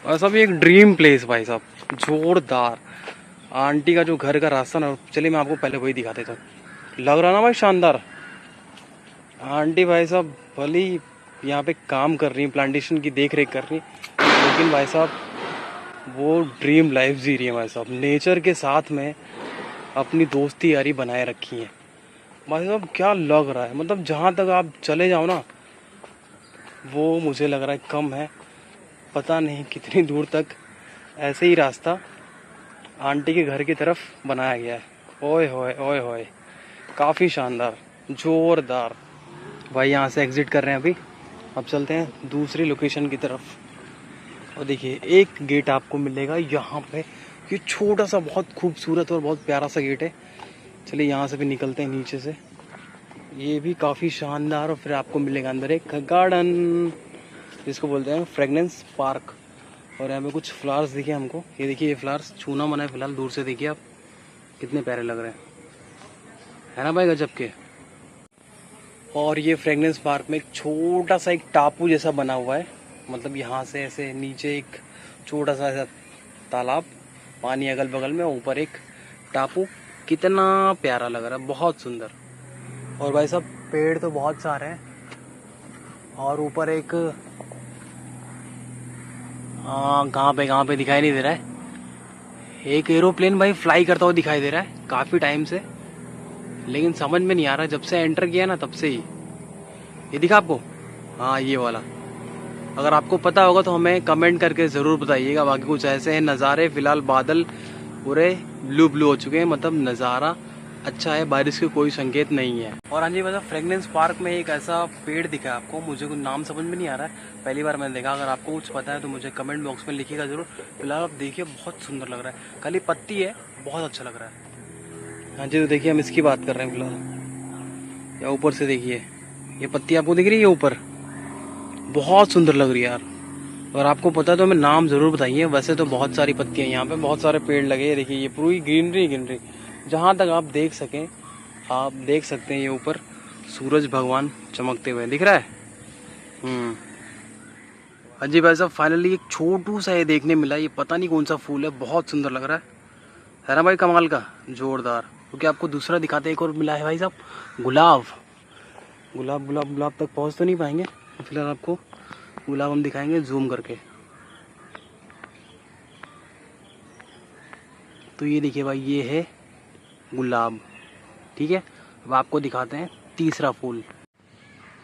भाई साहब, ये एक ड्रीम प्लेस भाई साहब, जोरदार। आंटी का जो घर का रास्ता ना, चलिए मैं आपको पहले वही दिखा देता हूँ। लग रहा ना भाई शानदार। आंटी भाई साहब भले ही यहाँ पे काम कर रही हैं, प्लांटेशन की देख रेख कर रही, लेकिन भाई साहब वो ड्रीम लाइफ जी रही है भाई साहब, नेचर के साथ में अपनी दोस्ती यारी बनाए रखी है भाई साहब। क्या लग रहा है मतलब जहाँ तक आप चले जाओ ना, वो मुझे लग रहा है कम है, पता नहीं कितनी दूर तक ऐसे ही रास्ता आंटी के घर की तरफ बनाया गया है। ओए होए ओए होए, काफ़ी शानदार जोरदार। भाई यहाँ से एग्ज़िट कर रहे हैं अभी, अब चलते हैं दूसरी लोकेशन की तरफ। और देखिए एक गेट आपको मिलेगा यहाँ पे, ये छोटा सा बहुत खूबसूरत और बहुत प्यारा सा गेट है। चलिए यहाँ से भी निकलते हैं नीचे से, ये भी काफ़ी शानदार। और फिर आपको मिलेगा अंदर एक गार्डन जिसको बोलते हैं फ्रेगनेंस पार्क। और यहाँ पे कुछ फ्लावर्स दिखे हमको, ये देखिए ये फ्लावर्स छूना मना है फिलहाल, दूर से देखिए आप कितने प्यारे लग रहे हैं, है ना भाई गजब के। और ये फ्रेगनेंस पार्क में एक छोटा सा एक टापू जैसा बना हुआ है, मतलब यहाँ से ऐसे नीचे एक छोटा सा ऐसा तालाब, पानी अगल बगल में, ऊपर एक टापू, कितना प्यारा लग रहा है, बहुत सुंदर। और भाई साहब पेड़ तो बहुत सारे हैं और ऊपर एक कहाँ पे दिखाई नहीं दे रहा है, एक एरोप्लेन भाई फ्लाई करता हुआ दिखाई दे रहा है काफी टाइम से, लेकिन समझ में नहीं आ रहा जब से एंटर किया ना तब से ही। ये दिखा आपको? हाँ ये वाला। अगर आपको पता होगा तो हमें कमेंट करके ज़रूर बताइएगा। बाकी कुछ ऐसे हैं नज़ारे। फिलहाल बादल पूरे ब्लू ब्लू हो चुके हैं, मतलब नज़ारा अच्छा है, बारिश के कोई संकेत नहीं है। और हाँ जी, मतलब फ्रेगनेंस पार्क में एक ऐसा पेड़ दिखा है आपको, मुझे कुछ नाम समझ में नहीं आ रहा है, पहली बार मैंने देखा। अगर आपको कुछ पता है तो मुझे कमेंट बॉक्स में लिखिएगा ज़रूर। फिलहाल आप देखिए, बहुत सुंदर लग रहा है, खाली पत्ती है, बहुत अच्छा लग रहा है। हाँ जी, तो देखिए हम इसकी बात कर रहे हैं फिलहाल। या ऊपर से देखिए, ये पत्ती आपको दिख रही है ऊपर, बहुत सुंदर लग रही है यार। अगर आपको पता है तो हमें नाम ज़रूर बताइए। वैसे तो बहुत सारी पत्तियाँ यहाँ पे, बहुत सारे पेड़ लगे हैं। देखिए ये पूरी ग्रीनरी ग्रीनरी, जहाँ तक आप देख सकें आप देख सकते हैं। ये ऊपर सूरज भगवान चमकते हुए दिख रहा है। हाँ जी भाई साहब, फाइनली एक छोटू सा ये देखने मिला। ये पता नहीं कौन सा फूल है, बहुत सुंदर लग रहा है ना भाई, कमाल का, जोरदार। क्योंकि आपको दूसरा दिखाते एक और मिला है भाई साहब, गुलाब। गुलाब गुलाब गुलाब तक पहुँच तो नहीं पाएंगे, फिलहाल आपको गुलाब हम दिखाएंगे जूम करके। तो ये देखिए भाई, ये है गुलाब, ठीक है। अब आपको दिखाते हैं तीसरा फूल।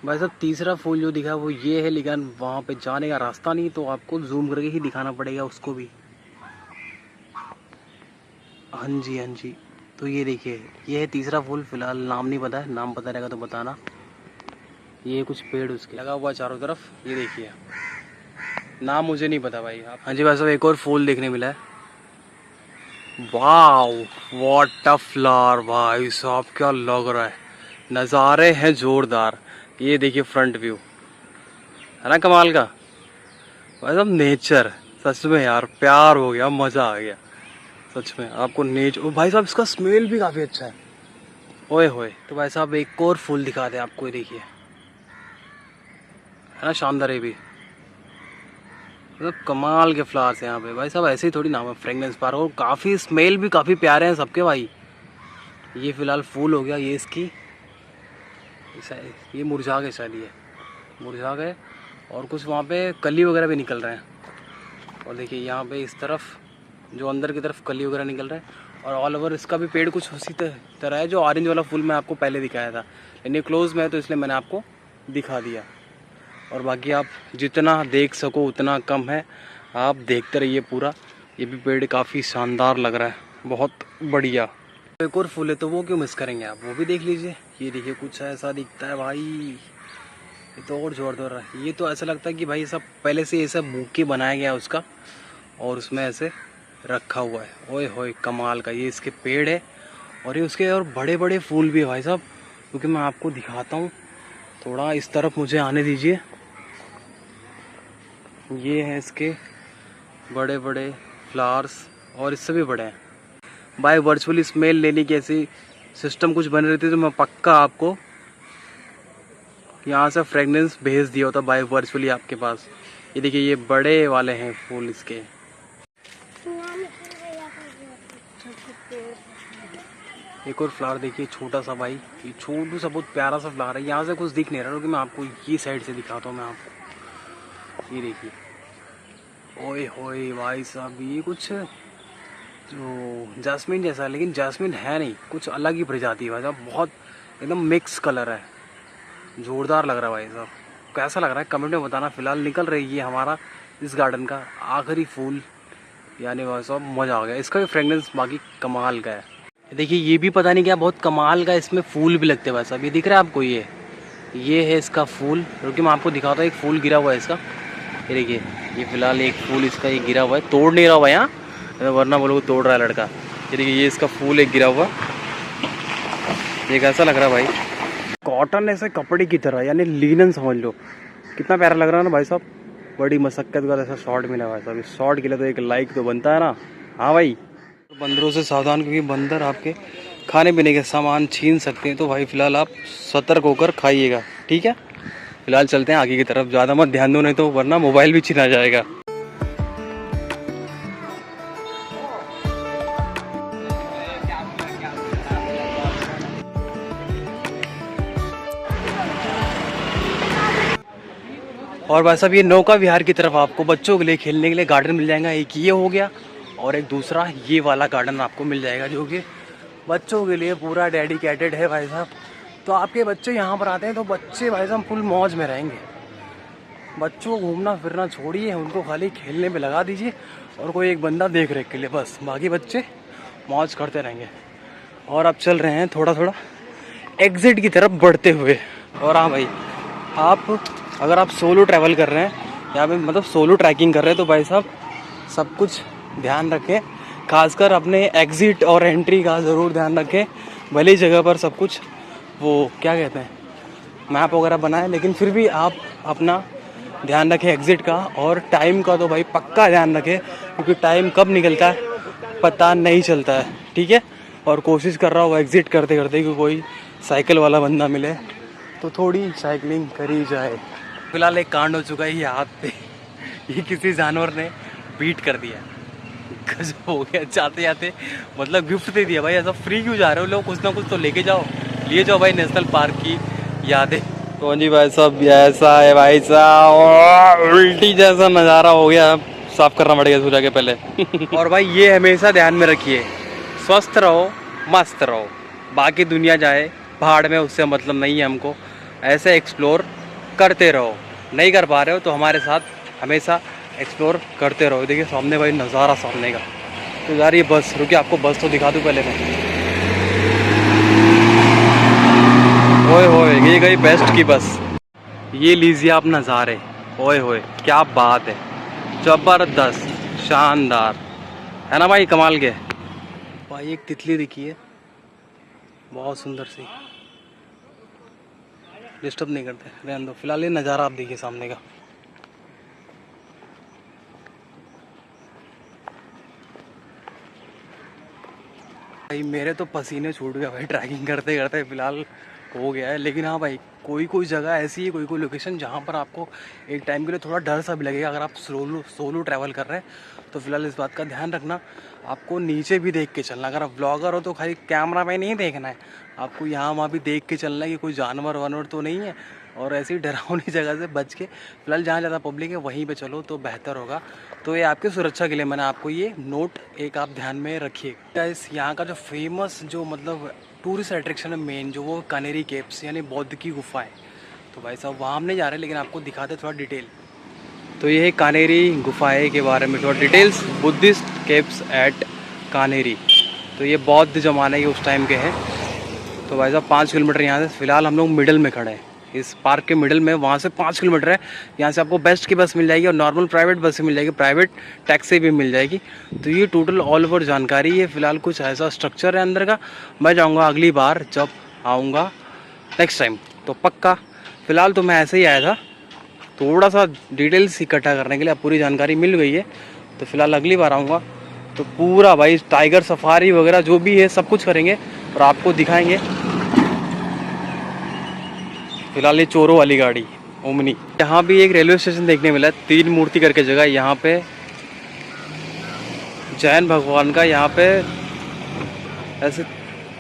भाई साहब तीसरा फूल जो दिखा वो ये है, लेकिन वहाँ पे जाने का रास्ता नहीं, तो आपको जूम करके ही दिखाना पड़ेगा उसको भी। हाँ जी हाँ जी, तो ये देखिए, ये है तीसरा फूल। फिलहाल नाम नहीं पता है, नाम पता रहेगा तो बताना। ये कुछ पेड़ उसके लगा हुआ चारों तरफ, ये देखिए, नाम मुझे नहीं पता भाई आप। हाँ जी भाई साहब, एक और फूल देखने मिला है। वाओ व्हाट अ फ्लावर भाई साहब, क्या लग रहा है, नज़ारे हैं जोरदार। ये देखिए फ्रंट व्यू, है ना कमाल का भाई साहब। नेचर सच में यार, प्यार हो गया, मज़ा आ गया सच में। आपको नेचर भाई साहब, इसका स्मेल भी काफ़ी अच्छा है, ओए होए। तो भाई साहब एक और फूल दिखा दे आपको, ये देखिए, है ना शानदार। ये भी मतलब कमाल के फ्लावर्स हैं यहाँ पे भाई साहब, ऐसे ही थोड़ी नाम है फ्रेगनेंस पार्क। और काफ़ी स्मेल भी काफ़ी प्यारे हैं सबके भाई। ये फ़िलहाल फूल हो गया, ये इसकी ये मुरझा गए शायद, ये मुरझा गए। और कुछ वहाँ पे कली वगैरह भी निकल रहे हैं। और देखिए यहाँ पे इस तरफ जो अंदर की तरफ कली वगैरह निकल रहा है। और ऑल ओवर इसका भी पेड़ कुछ उसी तरह है। जो ऑरेंज वाला फूल मैं आपको पहले दिखाया था, लेकिन ये क्लोज में है तो इसलिए मैंने आपको दिखा दिया। और बाकी आप जितना देख सको उतना कम है, आप देखते रहिए पूरा। ये भी पेड़ काफ़ी शानदार लग रहा है, बहुत बढ़िया। एक और फूल है तो वो क्यों मिस करेंगे आप, वो भी देख लीजिए। ये देखिए कुछ ऐसा दिखता है भाई, ये तो और जोरदार है। ये तो ऐसा लगता है कि भाई सब पहले से ये सब बुके बनाया गया उसका, और उसमें ऐसे रखा हुआ है। ओए होए कमाल का, ये इसके पेड़ है। और ये उसके और बड़े बड़े फूल भी है भाई साहब, क्योंकि मैं आपको दिखाता हूँ। थोड़ा इस तरफ मुझे आने दीजिए। ये हैं इसके बड़े बड़े फ्लावर्स, और इससे भी बड़े हैं भाई। वर्चुअली स्मेल लेने की ऐसी सिस्टम कुछ बन रही थी तो मैं पक्का आपको यहाँ से फ्रेगनेंस भेज दिया होता भाई, वर्चुअली आपके पास। ये देखिए, ये बड़े वाले हैं फूल इसके। एक और फ्लावर देखिए, छोटा सा भाई, ये छोटू सा बहुत प्यारा सा फ्लावर है। यहाँ से कुछ दिख नहीं रहा, क्योंकि मैं आपको ये साइड से दिखाता हूँ मैं आपको। ये देखिए, ओए होए भाई साहब, ये कुछ जो जास्मिन जैसा है, लेकिन जास्मिन है नहीं, कुछ अलग ही प्रजाति है भाई साहब। बहुत एकदम मिक्स कलर है, जोरदार लग रहा है भाई साहब। कैसा लग रहा है कमेंट में बताना। फिलहाल निकल रही है हमारा इस गार्डन का आखिरी फूल, यानी भाई साहब मज़ा आ गया। इसका भी फ्रेगनेंस बाकी कमाल का है। देखिए ये भी पता नहीं क्या बहुत कमाल का, इसमें फूल भी लगते हैं भाई साहब। ये दिख रहा है आपको, ये है इसका फूल। क्योंकि मैं आपको दिखाता हूँ, एक फूल गिरा हुआ है इसका। ये देखिए, ये फिलहाल एक फूल इसका ये गिरा हुआ है, तोड़ नहीं रहा हुआ यहाँ, वरना वो लोग तोड़ रहा है लड़का। ये देखिए, ये इसका फूल एक गिरा हुआ, ये कैसा लग रहा है भाई, कॉटन ऐसे कपड़े की तरह, यानी लिनन समझ लो। कितना प्यारा लग रहा है ना भाई साहब। बड़ी मशक्कत का ऐसा शॉट मिला भाई साहब। इस शॉट के लिए तो एक लाइक तो बनता है ना। हाँ भाई, बंदरों से सावधान, क्योंकि बंदर आपके खाने पीने के सामान छीन सकते हैं। तो भाई फिलहाल आप सतर्क होकर खाइएगा, ठीक है। फिलहाल चलते हैं आगे की तरफ, ज़्यादा मत ध्यान दो नहीं तो वरना मोबाइल भी छीना जाएगा। और भाई साहब, ये नौका विहार की तरफ आपको बच्चों के लिए खेलने के लिए गार्डन मिल जाएगा। एक ये हो गया, और एक दूसरा ये वाला गार्डन आपको मिल जाएगा जो कि बच्चों के लिए पूरा डेडिकेटेड है भाई साहब। तो आपके बच्चे यहाँ पर आते हैं तो बच्चे भाई साहब फुल मौज में रहेंगे। बच्चों को घूमना फिरना छोड़िए, उनको खाली खेलने में लगा दीजिए और कोई एक बंदा देख रेख के लिए, बस बाकी बच्चे मौज करते रहेंगे। और अब चल रहे हैं थोड़ा थोड़ा एग्जिट की तरफ बढ़ते हुए। और हाँ भाई, अगर आप सोलो ट्रैवल कर रहे हैं या फिर मतलब सोलो ट्रैकिंग कर रहे हैं तो भाई साहब सब कुछ ध्यान रखें, खासकर अपने एग्ज़िट और एंट्री का ज़रूर ध्यान रखें। भली जगह पर सब कुछ वो क्या कहते हैं मैप वगैरह बनाएं, लेकिन फिर भी आप अपना ध्यान रखें एग्ज़िट का। और टाइम का तो भाई पक्का ध्यान रखें, क्योंकि टाइम कब निकलता है पता नहीं चलता है, ठीक है। और कोशिश कर रहा हूँ एग्ज़िट करते करते कि कोई साइकिल वाला बंदा मिले तो थोड़ी साइकिलिंग करी जाए। फिलहाल एक कांड हो चुका है ये हाथ पे, ये किसी जानवर ने बीट कर दिया, गजब हो गया। जाते जाते मतलब गिफ्ट दे दिया भाई, ऐसा फ्री क्यों जा रहे हो लोग, कुछ ना कुछ तो लेके जाओ, लिए जाओ भाई नेशनल पार्क की यादें। तो जी भाई साहब ऐसा है भाई साहब, उल्टी जैसा नज़ारा हो गया, साफ करना पड़ेगा सूर्य के पहले। और भाई ये हमेशा ध्यान में रखिए, स्वस्थ रहो मस्त रहो, बाकी दुनिया जाए पहाड़ में उससे मतलब नहीं है हमको। ऐसे एक्सप्लोर करते रहो, नहीं कर पा रहे हो तो हमारे साथ हमेशा एक्सप्लोर करते रहो। देखिए सामने भाई नज़ारा सामने का। तो यार ये बस रुकिए, आपको बस तो दिखा दूँ पहले मैं। ओए होए, ये गई बेस्ट की बस। ये लीजिए आप नज़ारे, ओए होए क्या बात है, ज़बरदस्त शानदार है ना भाई, कमाल के। भाई एक तितली दिखी है बहुत सुंदर सी, डिस्टर्ब नहीं करते, रहने दो। फिलहाल ये नज़ारा आप देखिए सामने का। भाई मेरे तो पसीने छूट गए भाई ट्रैकिंग करते करते, फिलहाल हो गया है। लेकिन हाँ भाई कोई जगह ऐसी है, कोई लोकेशन जहाँ पर आपको एक टाइम के लिए थोड़ा डर सा भी लगेगा। अगर आप सोलो ट्रैवल कर रहे हैं तो फिलहाल इस बात का ध्यान रखना, आपको नीचे भी देख के चलना। अगर आप व्लॉगर हो तो खाली कैमरा में नहीं देखना है, आपको यहाँ वहाँ भी देख के चलना है कि कोई जानवर वानवर तो नहीं है। और ऐसी डरावनी जगह से बच के फिलहाल जहाँ ज़्यादा पब्लिक है वहीं पे चलो तो बेहतर होगा। तो ये आपकी सुरक्षा के लिए मैंने आपको ये नोट एक आप ध्यान में रखिएगा। इस यहाँ का जो फेमस जो मतलब टूरिस्ट अट्रैक्शन है मेन, जो वो कानेरी केव्स यानी बौद्ध की गुफाएं। तो भाई साहब वहाँ हम नहीं जा रहे, लेकिन आपको दिखाते थोड़ा डिटेल। तो ये है कानेरी गुफाएं के बारे में थोड़ा details, Buddhist caves at Kanheri. तो ये बौद्ध ज़माने के उस टाइम के हैं। तो भाई साहब 5 किलोमीटर यहाँ से, फ़िलहाल हम लोग मिडल में खड़े हैं, इस पार्क के मिडल में। वहाँ से 5 किलोमीटर है, यहाँ से आपको बेस्ट की बस मिल जाएगी और नॉर्मल प्राइवेट बस मिल जाएगी, प्राइवेट टैक्सी भी मिल जाएगी। तो ये टोटल ऑल ओवर जानकारी है। फ़िलहाल कुछ ऐसा स्ट्रक्चर है अंदर का, मैं जाऊँगा अगली बार जब आऊँगा नेक्स्ट टाइम तो पक्का। फ़िलहाल तो मैं ऐसे ही आया था थोड़ा सा डिटेल्स इकट्ठा करने के लिए, अब पूरी जानकारी मिल गई है। तो फिलहाल अगली बार आऊँगा तो पूरा भाई टाइगर सफारी वगैरह जो भी है सब कुछ करेंगे और आपको दिखाएंगे। फिलहाल ये चोरों वाली गाड़ी ओमनी। यहाँ भी एक रेलवे स्टेशन देखने मिला है, 3 मूर्ति करके जगह, यहाँ पे जैन भगवान का, यहाँ पे ऐसे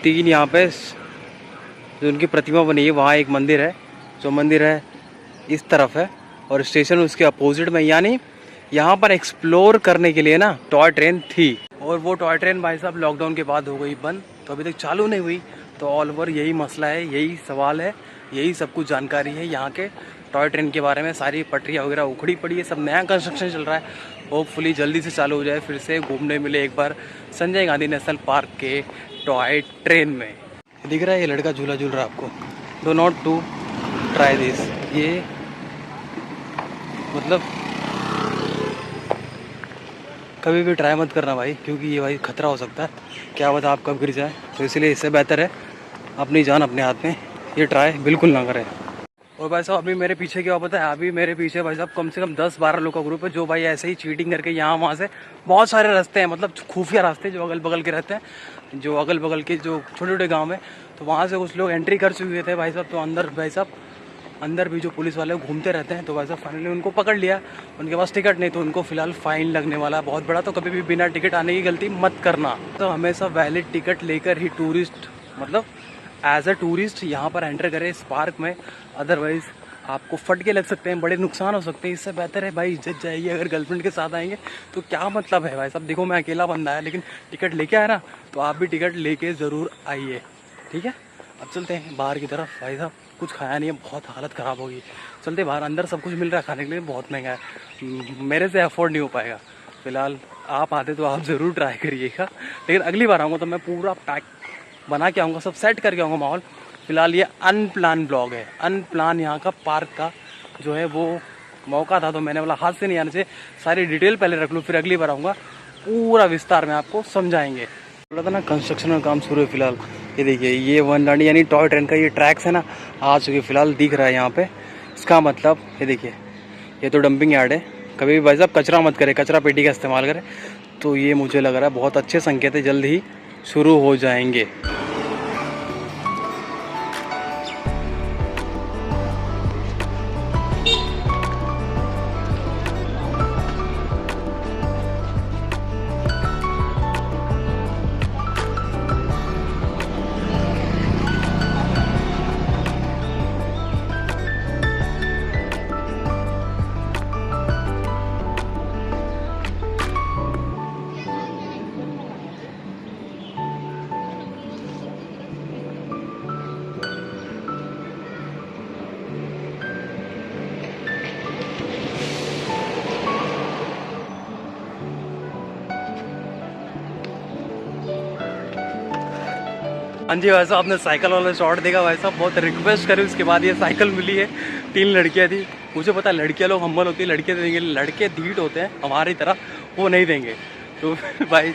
3 यहाँ पे जो उनकी प्रतिमा बनी है। वहाँ एक मंदिर है, जो मंदिर है इस तरफ है और स्टेशन उसके अपोजिट में। यानी यहाँ पर एक्सप्लोर करने के लिए ना टॉय ट्रेन थी, और वो टॉय ट्रेन भाई साहब लॉकडाउन के बाद हो गई बंद, तो अभी तक चालू नहीं हुई। तो ऑल ओवर यही मसला है, यही सवाल है, यही सब कुछ जानकारी है यहाँ के टॉय ट्रेन के बारे में। सारी पटरियाँ वगैरह उखड़ी पड़ी है, सब नया कंस्ट्रक्शन चल रहा है। होपफुली जल्दी से चालू हो जाए, फिर से घूमने मिले एक बार संजय गांधी नेशनल पार्क के टॉय ट्रेन में। दिख रहा है ये लड़का झूला झूल रहा है आपको, do not to try this. ये मतलब कभी भी ट्राई मत करना भाई, क्योंकि ये भाई खतरा हो सकता है, क्या पता आप कब गिर जाए। तो इसलिए इससे बेहतर है अपनी जान अपने हाथ में, ये ट्राई बिल्कुल ना करें। और भाई साहब अभी मेरे पीछे क्या पता है, अभी मेरे पीछे भाई साहब कम से कम 10-12 लोग का ग्रुप है, जो भाई ऐसे ही चीटिंग करके यहाँ वहाँ से बहुत सारे रास्ते हैं, मतलब खुफिया रास्ते जो अगल बगल के रहते हैं, जो अगल बगल के जो छोटे छोटे गाँव हैं, तो वहाँ से कुछ लोग एंट्री कर चुके थे भाई साहब। तो अंदर भाई साहब अंदर भी जो पुलिस वाले घूमते रहते हैं, तो भाई साहब फाइनली उनको पकड़ लिया। उनके पास टिकट नहीं, तो उनको फिलहाल फाइन लगने वाला है बहुत बड़ा। तो कभी भी बिना टिकट आने की गलती मत करना। तो हमेशा वैलिड टिकट लेकर ही टूरिस्ट मतलब एज अ टूरिस्ट यहाँ पर एंटर करें इस पार्क में, अदरवाइज़ आपको फटके लग सकते हैं, बड़े नुकसान हो सकते हैं। इससे बेहतर है भाई इज्जत जाएगी। अगर गर्लफ्रेंड के साथ आएंगे तो क्या मतलब है भाई साहब। देखो मैं अकेला बंदा है लेकिन टिकट लेके आया ना, तो आप भी टिकट लेके ज़रूर आइए, ठीक है। अब चलते हैं बाहर की तरफ। भाई साहब कुछ खाया नहीं है, बहुत हालत ख़राब होगी। चलते बाहर, अंदर सब कुछ मिल रहा है खाने के लिए, बहुत महंगा है, मेरे से अफोर्ड नहीं हो पाएगा। फ़िलहाल आप आते तो आप ज़रूर ट्राई करिएगा, लेकिन अगली बार आऊँगा तो मैं पूरा पैक बना के आऊँगा, सब सेट करके आऊँगा माहौल। फ़िलहाल ये अनप्लान ब्लॉग है, अनप्लान यहाँ का पार्क का जो है वो मौका था, तो मैंने बोला हाथ से नहीं आने से सारी डिटेल पहले रख लूँ, फिर अगली बार आऊँगा पूरा विस्तार में आपको समझाएंगे। बोला था ना कंस्ट्रक्शन का काम शुरू है फ़िलहाल। ये देखिए ये वनडांडी यानी टॉय ट्रेन का ये ट्रैक्स है ना, आ चुके फ़िलहाल दिख रहा है यहाँ पे। इसका मतलब ये देखिए ये तो डंपिंग यार्ड है। कभी भी भाई साहब कचरा मत करें, कचरा पेटी का इस्तेमाल करें। तो ये मुझे लग रहा है बहुत अच्छे संकेत है, जल्द ही शुरू हो जाएंगे। हाँ जी भाई साहब, आपने साइकिल वाला शॉट देखा भाई साहब, बहुत रिक्वेस्ट करी उसके बाद ये साइकिल मिली है। 3 लड़कियाँ थी, मुझे पता है लड़कियाँ लोग हम्बल होती है, लड़के देंगे, लड़के धीट होते हैं हमारी तरह, वो नहीं देंगे। तो भाई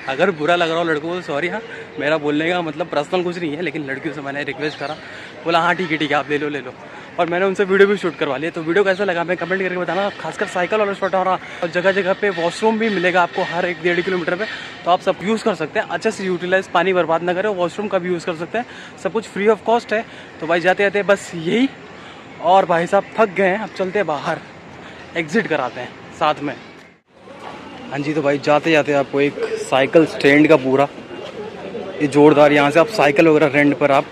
अगर बुरा लग रहा हो लड़कों को तो सॉरी। हाँ मेरा बोलने का मतलब पर्सनल कुछ नहीं है, लेकिन लड़कियों से मैंने रिक्वेस्ट करा, बोला हाँ ठीक है आप ले लो ले लो। और मैंने उनसे वीडियो भी शूट करवा लिया। तो वीडियो कैसा लगा मैं कमेंट करके बताना। खासकर साइकिल वाला शॉट हो रहा, और जगह जगह पे वॉशरूम भी मिलेगा आपको हर 1-1.5 किलोमीटर पे, तो आप सब यूज़ कर सकते हैं। अच्छे से यूटिलाइज, पानी बर्बाद ना करें, वॉशरूम का भी यूज़ कर सकते हैं, सब कुछ फ्री ऑफ कॉस्ट है। तो भाई जाते जाते बस यही। और भाई साहब थक गए हैं, अब चलते हैं बाहर, एग्जिट कराते हैं साथ में। हाँ जी तो भाई जाते जाते आपको एक साइकिल स्टैंड का पूरा ये जोरदार, यहाँ से आप साइकिल वगैरह रेंट पर आप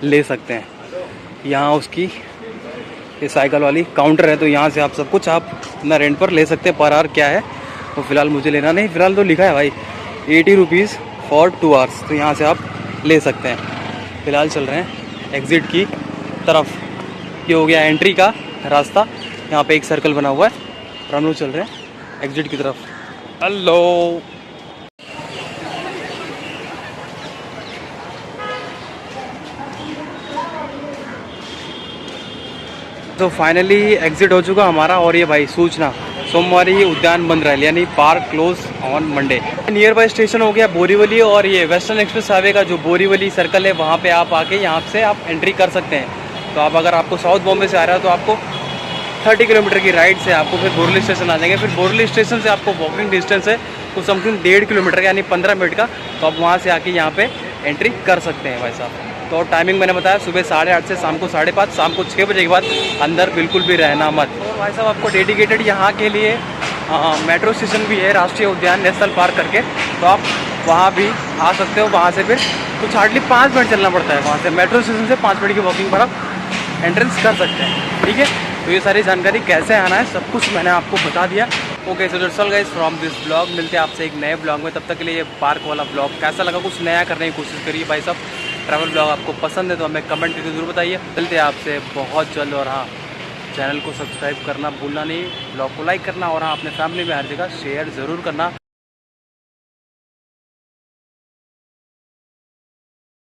ले सकते हैं। यहाँ उसकी ये साइकिल वाली काउंटर है, तो यहाँ से आप सब कुछ आप अपना रेंट पर ले सकते हैं। पर आवर क्या है तो फ़िलहाल मुझे लेना नहीं, फ़िलहाल तो लिखा है भाई 80 रुपीज़ फॉर 2 आवर्स, तो यहाँ से आप ले सकते हैं। फ़िलहाल चल रहे हैं एग्ज़िट की तरफ। ये हो गया एंट्री का रास्ता, यहाँ पे एक सर्कल बना हुआ है और हम लोग चल रहे हैं एग्ज़िट की तरफ। हेलो तो फाइनली एग्जिट हो चुका हमारा। और ये भाई सूचना, सोमवारी उद्यान बंद रहा है, यानी park close on Monday. Near by station हो गया बोरीवली, और ये वेस्टर्न एक्सप्रेस हाईवे का जो बोरीवली सर्कल है वहाँ पे आप आके यहाँ से आप एंट्री कर सकते हैं। तो आप अगर आपको साउथ बॉम्बे से आ रहा है तो आपको 30 किलोमीटर की राइड से आपको फिर बोरीवली स्टेशन आ जाएंगे। फिर बोरीवली स्टेशन से आपको वॉकिंग डिस्टेंस है तो समथिंग 1.5 किलोमीटर का, यानी 15 मिनट का। तो आप वहाँ से आके यहाँ पे एंट्री कर सकते हैं भाई साहब। तो टाइमिंग मैंने बताया सुबह 8:30 से शाम को 5:30, शाम को 6 बजे के बाद अंदर बिल्कुल भी रहना मत। और भाई साहब आपको डेडिकेटेड यहाँ के लिए मेट्रो स्टेशन भी है, राष्ट्रीय उद्यान नेशनल पार्क करके, तो आप वहाँ भी आ सकते हो। वहाँ से फिर कुछ हार्डली 5 मिनट चलना पड़ता है, वहाँ से मेट्रो स्टेशन से 5 मिनट की वॉकिंग पर आप एंट्रेंस कर सकते हैं, ठीक है। तो ये सारी जानकारी कैसे आना है सब कुछ मैंने आपको बता दिया। Okay so that's all guys from this blog. मिलते हैं आपसे एक नए ब्लॉग में, तब तक के लिए ये पार्क वाला ब्लॉग कैसा लगा, कुछ नया करने की कोशिश करिए भाई साहब। ट्रैवल ब्लॉग आपको पसंद है तो हमें कमेंट करके ज़रूर बताइए। मिलते हैं आपसे बहुत जल्द। और हाँ चैनल को सब्सक्राइब करना भूलना नहीं, ब्लॉग को लाइक करना, और हाँ अपने फैमिली में हर जगह शेयर ज़रूर करना।